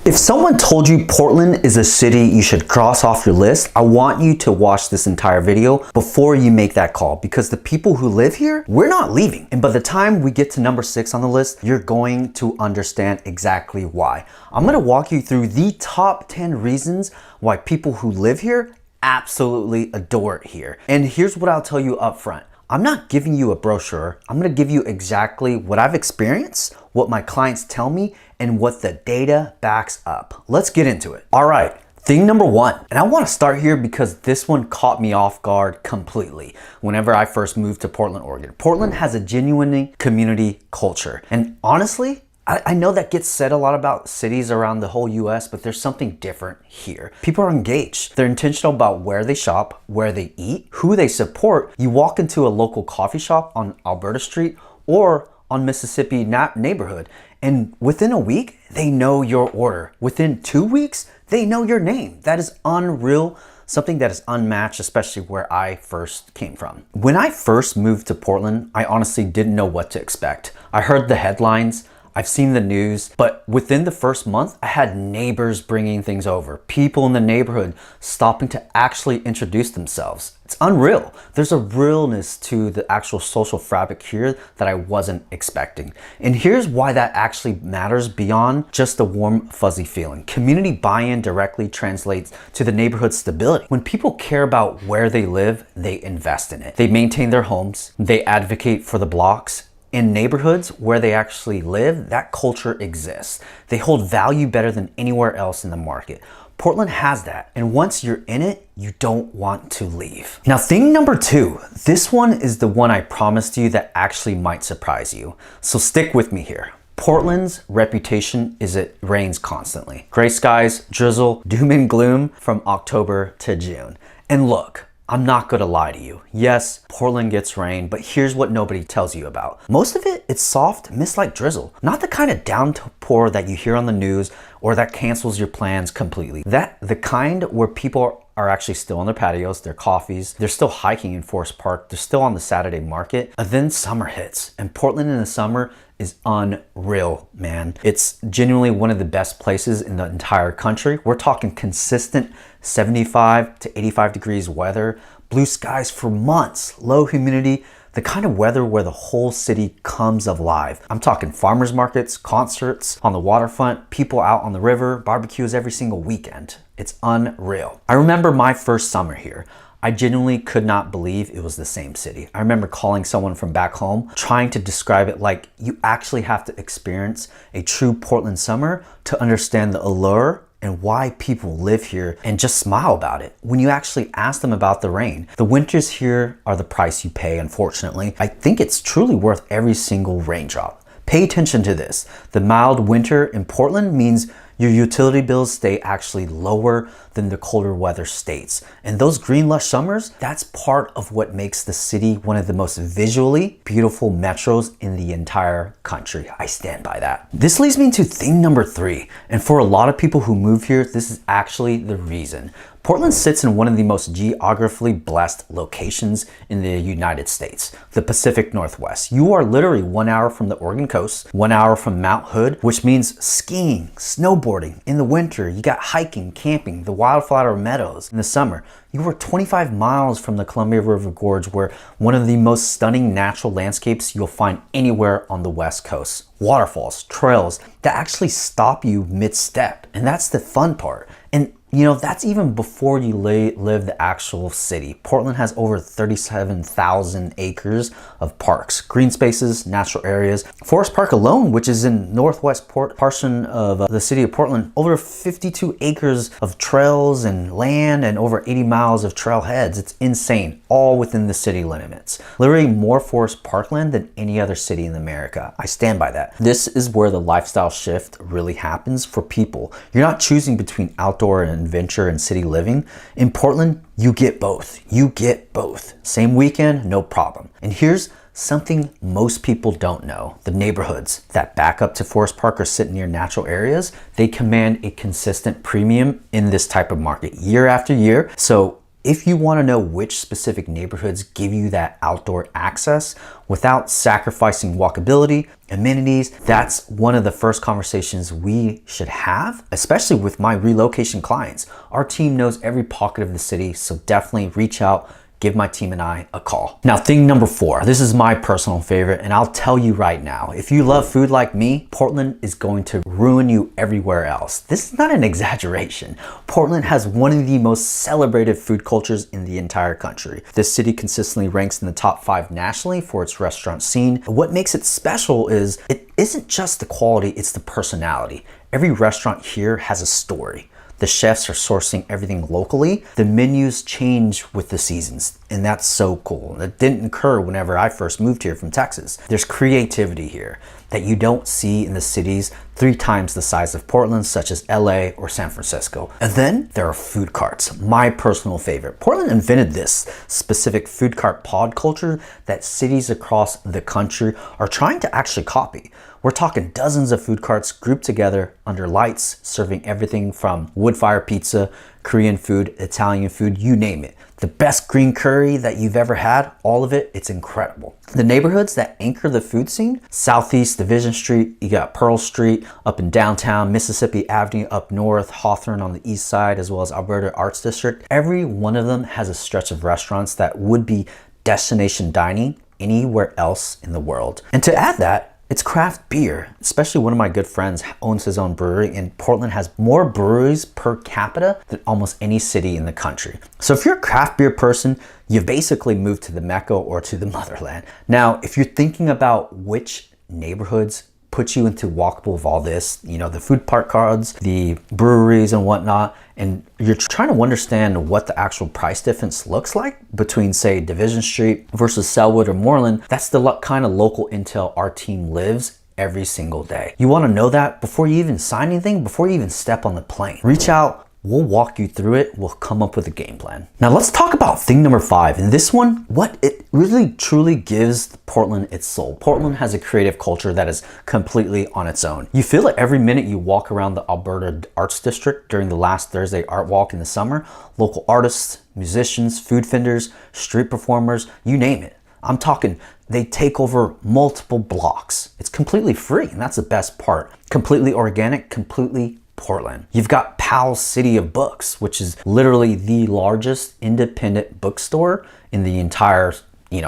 If someone told you Portland is a city you should cross off your list, I want you to watch this entire video before you make that call, because the people who live here, we're not leaving. And by the time we get to number 6 on the list, you're going to understand exactly why. I'm gonna walk you through the top 10 reasons why people who live here absolutely adore it here. And here's what I'll tell you up front. I'm not giving you a brochure. I'm gonna give you exactly what I've experienced, what my clients tell me, and what the data backs up. Let's get into it. All right, thing number 1, and I wanna start here because this one caught me off guard completely whenever I first moved to Portland, Oregon. Portland has a genuine community culture. And honestly, I know that gets said a lot about cities around the whole US, but there's something different here. People are engaged. They're intentional about where they shop, where they eat, who they support. You walk into a local coffee shop on Alberta Street or on Mississippi neighborhood, and within a week, they know your order. Within 2 weeks, they know your name. That is unreal. Something that is unmatched, especially where I first came from. When I first moved to Portland, I honestly didn't know what to expect. I heard the headlines, I've seen the news, but within the first month, I had neighbors bringing things over, people in the neighborhood stopping to actually introduce themselves. It's unreal. There's a realness to the actual social fabric here that I wasn't expecting. And here's why that actually matters beyond just the warm, fuzzy feeling. Community buy-in directly translates to the neighborhood stability. When people care about where they live, they invest in it. They maintain their homes, they advocate for the blocks. In neighborhoods where they actually live, that culture exists. They hold value better than anywhere else in the market. Portland has that, and once you're in it, you don't want to leave. Now, thing number 2, this one is the one I promised you that actually might surprise you. So stick with me here. Portland's reputation is it rains constantly. Gray skies, drizzle, doom and gloom from October to June. And look, I'm not gonna lie to you. Yes, Portland gets rain, but here's what nobody tells you about. Most of it, it's soft, mist-like drizzle. Not the kind of downpour that you hear on the news or that cancels your plans completely. The kind where people are actually still on their patios, their coffees, they're still hiking in Forest Park, they're still on the Saturday market, and then summer hits. And Portland in the summer is unreal, man. It's genuinely one of the best places in the entire country. We're talking consistent 75 to 85 degrees weather, blue skies for months, low humidity, the kind of weather where the whole city comes alive. I'm talking farmers markets, concerts on the waterfront, people out on the river, barbecues every single weekend. It's unreal. I remember my first summer here. I genuinely could not believe it was the same city. I remember calling someone from back home, trying to describe it like you actually have to experience a true Portland summer to understand the allure and why people live here and just smile about it. When you actually ask them about the rain, the winters here are the price you pay, unfortunately. I think it's truly worth every single raindrop. Pay attention to this. The mild winter in Portland means your utility bills stay actually lower than the colder weather states. And those green lush summers, that's part of what makes the city one of the most visually beautiful metros in the entire country. I stand by that. This leads me to thing number 3. And for a lot of people who move here, this is actually the reason. Portland sits in one of the most geographically blessed locations in the United States, the Pacific Northwest. You are literally 1 hour from the Oregon coast, 1 hour from Mount Hood, which means skiing, snowboarding. In the winter, you got hiking, camping, the wildflower meadows. In the summer, you are 25 miles from the Columbia River Gorge, where one of the most stunning natural landscapes you'll find anywhere on the West Coast. Waterfalls, trails that actually stop you mid-step. And that's the fun part. And you know, that's even before you live the actual city. Portland has over 37,000 acres of parks, green spaces, natural areas. Forest Park alone, which is in northwest portion of the city of Portland, over 52 acres of trails and land and over 80 miles of trailheads. It's insane, all within the city limits. Literally more forest parkland than any other city in America. I stand by that. This is where the lifestyle shift really happens for people. You're not choosing between outdoor and adventure and city living. In Portland, you get both. You get both. Same weekend, no problem. And here's something most people don't know. The neighborhoods that back up to Forest Park or sit near natural areas, they command a consistent premium in this type of market year after year. So If you want to know which specific neighborhoods give you that outdoor access without sacrificing walkability, amenities, that's one of the first conversations we should have, especially with my relocation clients. Our team knows every pocket of the city, so definitely reach out, give my team and I a call. Now, thing number 4, this is my personal favorite, and I'll tell you right now, if you love food like me, Portland is going to ruin you everywhere else. This is not an exaggeration. Portland has one of the most celebrated food cultures in the entire country. This city consistently ranks in the top 5 nationally for its restaurant scene. What makes it special is it isn't just the quality, it's the personality. Every restaurant here has a story. The chefs are sourcing everything locally. The menus change with the seasons, and that's so cool. That didn't occur whenever I first moved here from Texas. There's creativity here that you don't see in the cities 3 times the size of Portland, such as LA or San Francisco. And then there are food carts, my personal favorite. Portland invented this specific food cart pod culture that cities across the country are trying to actually copy. We're talking dozens of food carts grouped together under lights, serving everything from wood fire pizza, Korean food, Italian food, you name it. The best green curry that you've ever had, all of it, it's incredible. The neighborhoods that anchor the food scene, Southeast Division Street, you got Pearl Street up in downtown, Mississippi Avenue up north, Hawthorne on the east side, as well as Alberta Arts District. Every one of them has a stretch of restaurants that would be destination dining anywhere else in the world. And to add that, it's craft beer. Especially one of my good friends owns his own brewery, and Portland has more breweries per capita than almost any city in the country. So if you're a craft beer person, you've basically moved to the Mecca or to the motherland. Now, if you're thinking about which neighborhoods put you into walkable of all this, you know, the food park cards, the breweries and whatnot, and you're trying to understand what the actual price difference looks like between, say, Division Street versus Selwood or Moreland, that's the kind of local intel our team lives every single day. You want to know that before you even sign anything, before you even step on the plane. Reach out. We'll walk you through it. We'll come up with a game plan. Now let's talk about thing number 5. And this one, what it really truly gives Portland its soul. Portland has a creative culture that is completely on its own. You feel it every minute you walk around the Alberta Arts District during the last Thursday Art Walk in the summer. Local artists, musicians, food vendors, street performers, you name it. I'm talking, they take over multiple blocks. It's completely free, and that's the best part. Completely organic, completely Portland. You've got Powell's City of Books, which is literally the largest independent bookstore in the entire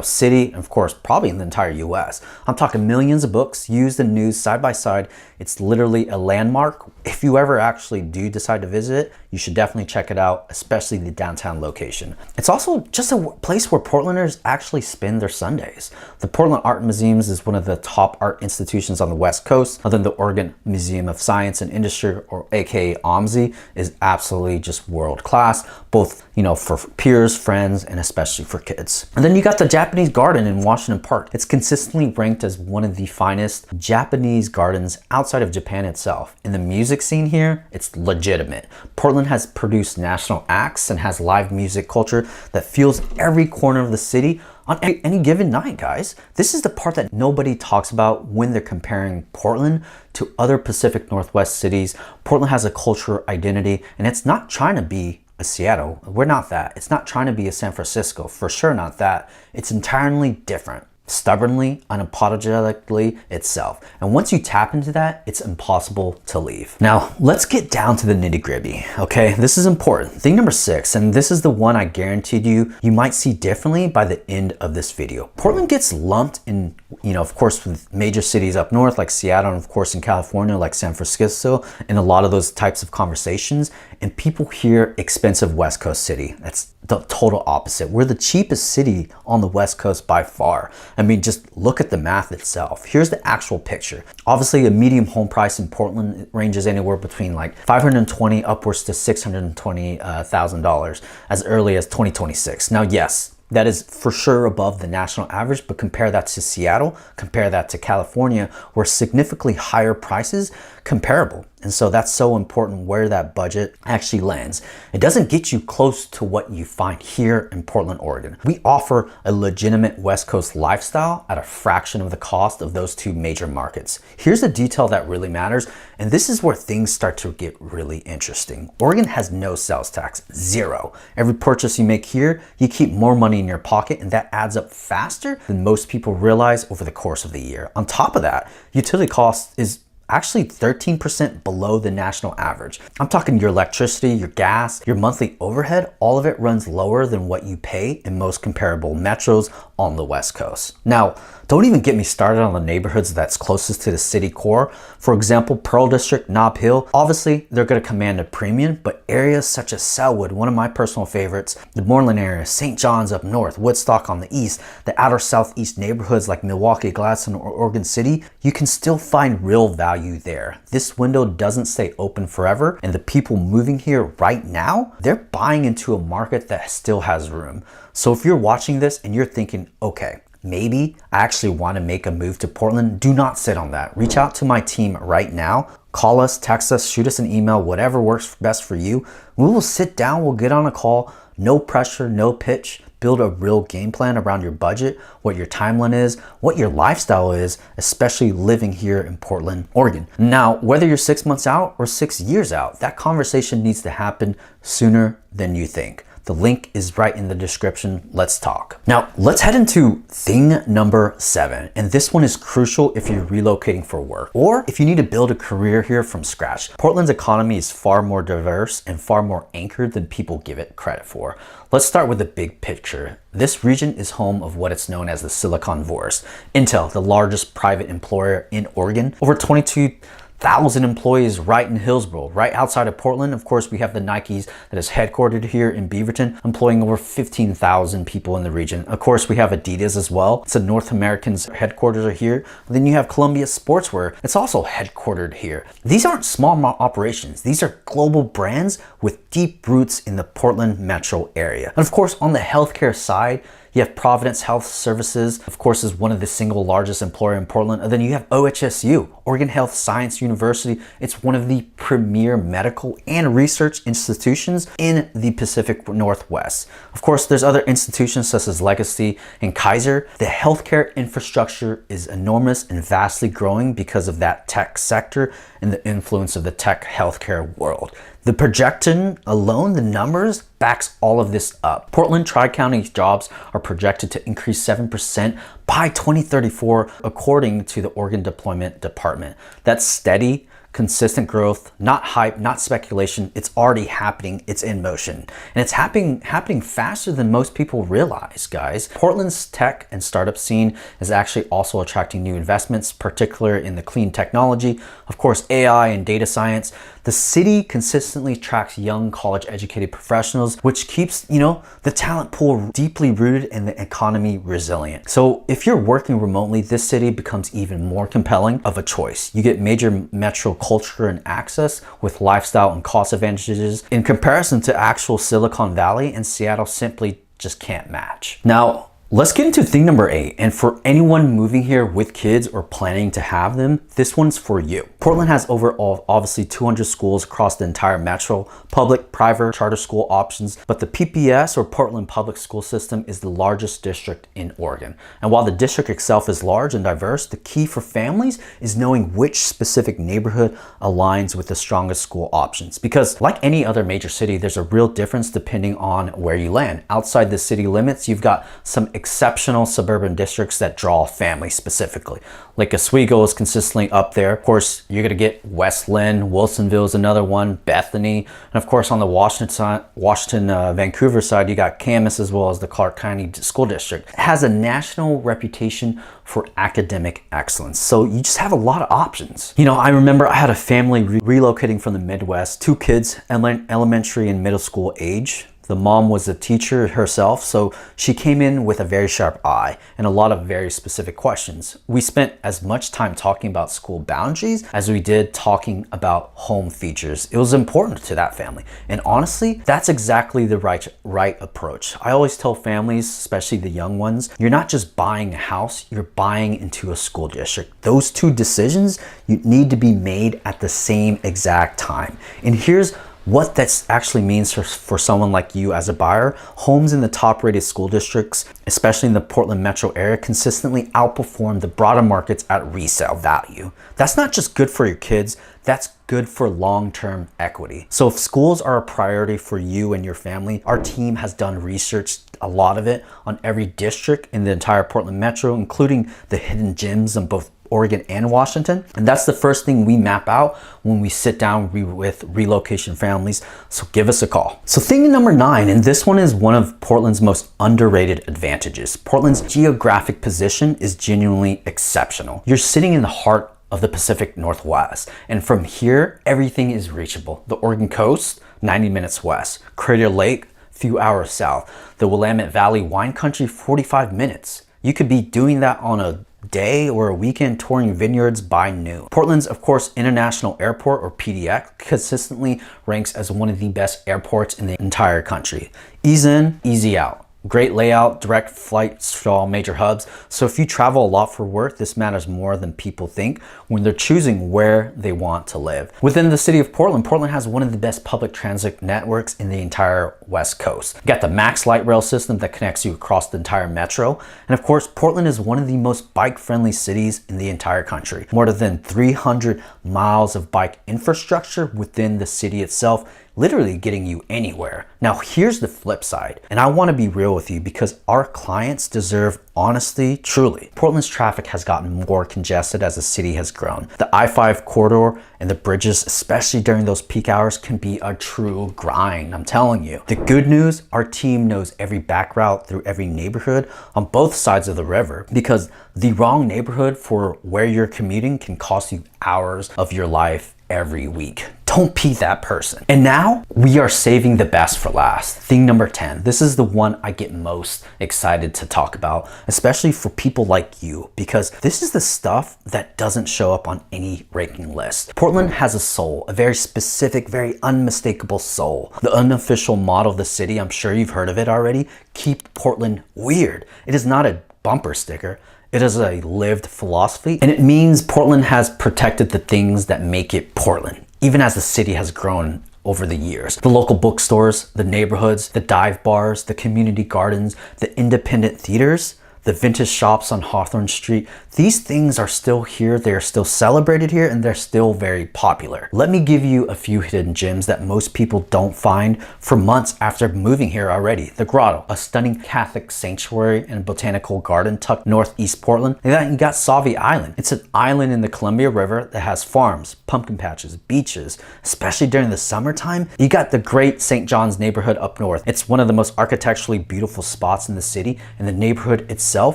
city, and of course, probably in the entire US. I'm talking millions of books used and news side by side. It's literally a landmark. If you ever actually do decide to visit it, you should definitely check it out, especially the downtown location. It's also just a place where Portlanders actually spend their Sundays. The Portland Art Museums is one of the top art institutions on the West Coast. Other than the Oregon Museum of Science and Industry, or aka OMSI, is absolutely just world class, both for peers, friends, and especially for kids. And then you got the Japanese Garden in Washington Park. It's consistently ranked as one of the finest Japanese gardens outside of Japan itself. In the music scene here, it's legitimate. Portland has produced national acts and has live music culture that fuels every corner of the city on any given night, guys. This is the part that nobody talks about when they're comparing Portland to other Pacific Northwest cities. Portland has a cultural identity, and it's not trying to be a Seattle. We're not that. It's not trying to be a San Francisco. For sure not that. It's entirely different. Stubbornly, unapologetically itself. And once you tap into that, it's impossible to leave. Now, let's get down to the nitty-gritty, okay? This is important. Thing number 6, and this is the one I guaranteed you might see differently by the end of this video. Portland gets lumped in, of course, with major cities up north like Seattle, and of course in California like San Francisco, in a lot of those types of conversations, and people hear expensive West Coast city. That's the total opposite. We're the cheapest city on the West Coast by far. I mean, just look at the math itself. Here's the actual picture. Obviously, a medium home price in Portland ranges anywhere between like $520 upwards to $620,000 as early as 2026. Now, yes, that is for sure above the national average, but compare that to Seattle, compare that to California, where significantly higher prices comparable. And so that's so important where that budget actually lands. It doesn't get you close to what you find here in Portland, Oregon. We offer a legitimate West Coast lifestyle at a fraction of the cost of those two major markets. Here's the detail that really matters, and this is where things start to get really interesting. Oregon has no sales tax, zero. Every purchase you make here, you keep more money in your pocket, and that adds up faster than most people realize over the course of the year. On top of that, utility cost is actually 13% below the national average. I'm talking your electricity, your gas, your monthly overhead, all of it runs lower than what you pay in most comparable metros on the West Coast. Now, don't even get me started on the neighborhoods that's closest to the city core. For example, Pearl District, Nob Hill, obviously they're gonna command a premium, but areas such as Selwood, one of my personal favorites, the Moreland area, St. John's up north, Woodstock on the east, the outer southeast neighborhoods like Milwaukee, Gladstone, or Oregon City, you can still find real value there. This window doesn't stay open forever, and the people moving here right now, they're buying into a market that still has room. So if you're watching this and you're thinking, okay, maybe I actually want to make a move to Portland, do not sit on that. Reach out to my team right now. Call us, text us, shoot us an email, whatever works best for you. We will sit down, we'll get on a call, no pressure, no pitch. Build a real game plan around your budget, what your timeline is, what your lifestyle is, especially living here in Portland, Oregon. Now, whether you're 6 months out or 6 years out, that conversation needs to happen sooner than you think. The link is right in the description. Let's talk. Now, let's head into thing number 7. And this one is crucial if you're relocating for work or if you need to build a career here from scratch. Portland's economy is far more diverse and far more anchored than people give it credit for. Let's start with the big picture. This region is home of what is known as the Silicon Forest. Intel, the largest private employer in Oregon, over 22,000 employees right in Hillsboro, right outside of Portland. Of course, we have the Nikes that is headquartered here in Beaverton, employing over 15,000 people in the region. Of course, we have Adidas as well. It's a North American's headquarters are here. Then you have Columbia Sportswear. It's also headquartered here. These aren't small operations. These are global brands with deep roots in the Portland metro area. And of course, on the healthcare side, you have Providence Health Services, of course, is one of the single largest employer in Portland. And then you have OHSU, Oregon Health Science University. It's one of the premier medical and research institutions in the Pacific Northwest. Of course, there's other institutions such as Legacy and Kaiser. The healthcare infrastructure is enormous and vastly growing because of that tech sector and the influence of the tech healthcare world. The projection alone, the numbers, backs all of this up. Portland Tri-County jobs are projected to increase 7% by 2034, according to the Oregon Deployment Department. That's steady, consistent growth, not hype, not speculation. It's already happening. It's in motion. And it's happening faster than most people realize, guys. Portland's tech and startup scene is actually also attracting new investments, particularly in the clean technology, of course, AI and data science. The city consistently attracts young college-educated professionals, which keeps, the talent pool deeply rooted and the economy resilient. So if you're working remotely, this city becomes even more compelling of a choice. You get major metro culture and access with lifestyle and cost advantages in comparison to actual Silicon Valley, and Seattle simply just can't match. Now, let's get into thing number 8. And for anyone moving here with kids or planning to have them, this one's for you. Portland has overall obviously 200 schools across the entire metro, public, private, charter school options, but the PPS or Portland Public School System is the largest district in Oregon. And while the district itself is large and diverse, the key for families is knowing which specific neighborhood aligns with the strongest school options. Because like any other major city, there's a real difference depending on where you land. Outside the city limits, you've got some exceptional suburban districts that draw families specifically. Like Oswego is consistently up there. Of course, you're gonna get West Lynn, Wilsonville is another one, Bethany, and of course on the Washington, Vancouver side, you got Camas as well as the Clark County School District. It has a national reputation for academic excellence. So you just have a lot of options. I remember I had a family relocating from the Midwest, 2 kids, elementary and middle school age. The mom was a teacher herself, so she came in with a very sharp eye and a lot of very specific questions. We spent as much time talking about school boundaries as we did talking about home features. It was important to that family. And honestly, that's exactly the right approach. I always tell families, especially the young ones, you're not just buying a house, you're buying into a school district. Those two decisions you need to be made at the same exact time. And here's what that actually means for someone like you as a buyer. Homes in the top rated school districts, especially in the Portland metro area, consistently outperform the broader markets at resale value. That's not just good for your kids, that's good for long-term equity. So if schools are a priority for you and your family, our team has done research, a lot of it, on every district in the entire Portland metro, including the hidden gems in both Oregon and Washington. And that's the first thing we map out when we sit down with relocation families. So give us a call. So thing number 9, and this one is one of Portland's most underrated advantages. Portland's geographic position is genuinely exceptional. You're sitting in the heart of the Pacific Northwest. And from here, everything is reachable. The Oregon coast, 90 minutes west. Crater Lake, few hours south. The Willamette Valley wine country, 45 minutes. You could be doing that on a day or a weekend touring vineyards by noon. Portland's, of course, International Airport, or PDX, consistently ranks as one of the best airports in the entire country. Ease in, easy out. Great layout, direct flights to all major hubs. So if you travel a lot for work, this matters more than people think when they're choosing where they want to live. Within the city of Portland, Portland has one of the best public transit networks in the entire West Coast. You got the Max Light Rail system that connects you across the entire metro. And of course, Portland is one of the most bike-friendly cities in the entire country. More than 300 miles of bike infrastructure within the city itself, literally getting you anywhere. Now here's the flip side, and I want to be real with you because our clients deserve honesty, truly. Portland's traffic has gotten more congested as the city has grown. The I-5 corridor and the bridges, especially during those peak hours, can be a true grind, I'm telling you. The good news, our team knows every back route through every neighborhood on both sides of the river, because the wrong neighborhood for where you're commuting can cost you hours of your life every week. Don't be that person. And now we are saving the best for last. Thing number 10. This is the one I get most excited to talk about, especially for people like you, because this is the stuff that doesn't show up on any ranking list. Portland has a soul, a very specific, very unmistakable soul. The unofficial motto of the city, I'm sure you've heard of it already, keep Portland weird. It is not a bumper sticker. It is a lived philosophy, and it means Portland has protected the things that make it Portland, even as the city has grown over the years. The local bookstores, the neighborhoods, the dive bars, the community gardens, the independent theaters, the vintage shops on Hawthorne Street, these things are still here, they're still celebrated here, and they're still very popular. Let me give you a few hidden gems that most people don't find for months after moving here already. The Grotto, a stunning Catholic sanctuary and botanical garden tucked northeast Portland. And then you got Sauvie Island. It's an island in the Columbia River that has farms, pumpkin patches, beaches, especially during the summertime. You got the great St. John's neighborhood up north. It's one of the most architecturally beautiful spots in the city, and the neighborhood itself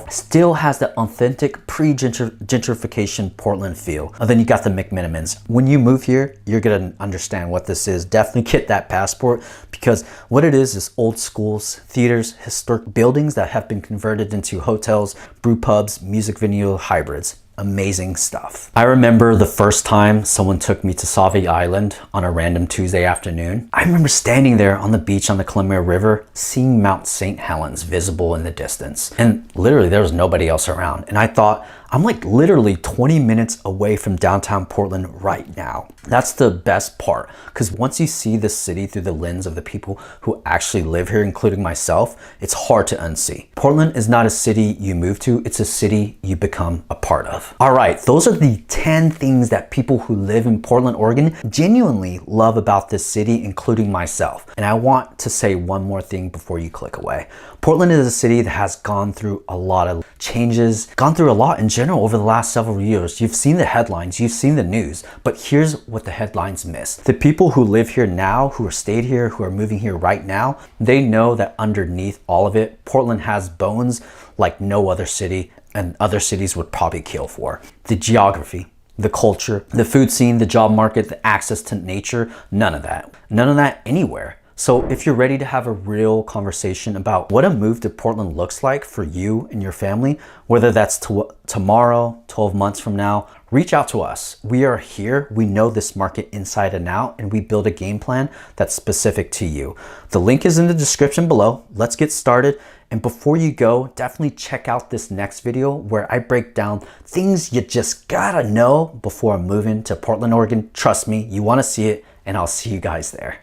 still has the authentic pre-gentrification Portland feel. And then you got the McMinimans. When you move here, you're gonna understand what this is. Definitely get that passport, because what it is old schools, theaters, historic buildings that have been converted into hotels, brew pubs, music venue hybrids. Amazing stuff. I remember the first time someone took me to Sauvie Island on a random Tuesday afternoon. I remember standing there on the beach on the Columbia River, seeing Mount St. Helens visible in the distance. And literally there was nobody else around. And I thought, I'm like literally 20 minutes away from downtown Portland right now. That's the best part, because once you see the city through the lens of the people who actually live here, including myself, it's hard to unsee. Portland is not a city you move to, it's a city you become a part of. All right, those are the 10 things that people who live in Portland, Oregon genuinely love about this city, including myself. And I want to say one more thing before you click away. Portland is a city that has gone through a lot of changes, gone through a lot in general over the last several years. You've seen the headlines, you've seen the news, but here's what the headlines miss. The people who live here now, who are stayed here, who are moving here right now, they know that underneath all of it, Portland has bones like no other city and other cities would probably kill for. The geography, the culture, the food scene, the job market, the access to nature, none of that. None of that anywhere. So if you're ready to have a real conversation about what a move to Portland looks like for you and your family, whether that's tomorrow, 12 months from now, reach out to us. We are here. We know this market inside and out, and we build a game plan that's specific to you. The link is in the description below. Let's get started. And before you go, definitely check out this next video where I break down things you just gotta know before moving to Portland, Oregon. Trust me, you wanna see it, and I'll see you guys there.